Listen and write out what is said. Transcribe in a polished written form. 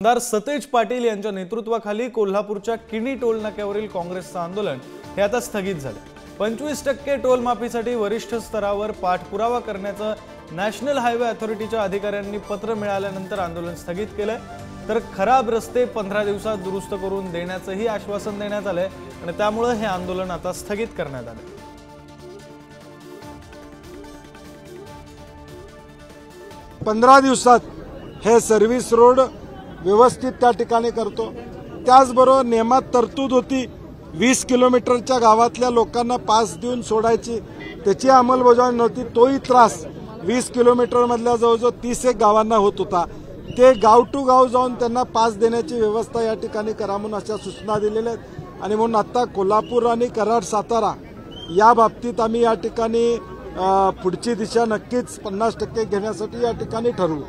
आमदार सतेज पाटील यांच्या नेतृत्वाखाली कोल्हापूरच्या किणी टोल नाक्यावरील काँग्रेसचं आंदोलन हे आता स्थगित झाले। 25% टोल माफीसाठी वरिष्ठ स्तरावर पाठपुरावा करण्याचं नॅशनल हायवे अथॉरिटीच्या अधिकाऱ्यांनी पत्र मिळाल्यानंतर आंदोलन स्थगित केलंय। तर खराब रस्ते 15 दिवसात दुरुस्त करून देण्याचंही आश्वासन देण्यात आलंय आणि त्यामुळे हे आंदोलन आता स्थगित करण्यात आले। 15 दिवसात हे सर्व्हिस रोड व्यवस्थित त्या ठिकाणी करतो। त्याचबरोबर नियमात तरतूद होती 20 किलोमीटरच्या गावातल्या लोकांना पास देऊन सोडायची, त्याची अंमलबजावणी नव्हती। तोही त्रास 20 किलोमीटर मधल्या जवळजवळ 31 गावांना होत होता। ते गाव टू गाव जाऊन त्यांना पास देण्याची व्यवस्था या ठिकाणी करा म्हणून अशा सूचना दिलेल्या आहेत। आणि म्हणून आता कोल्हापूर आणि कराड सातारा या बाबतीत आम्ही या ठिकाणी पुढची दिशा नक्कीच 50% घेण्यासाठी या ठिकाणी ठरवू।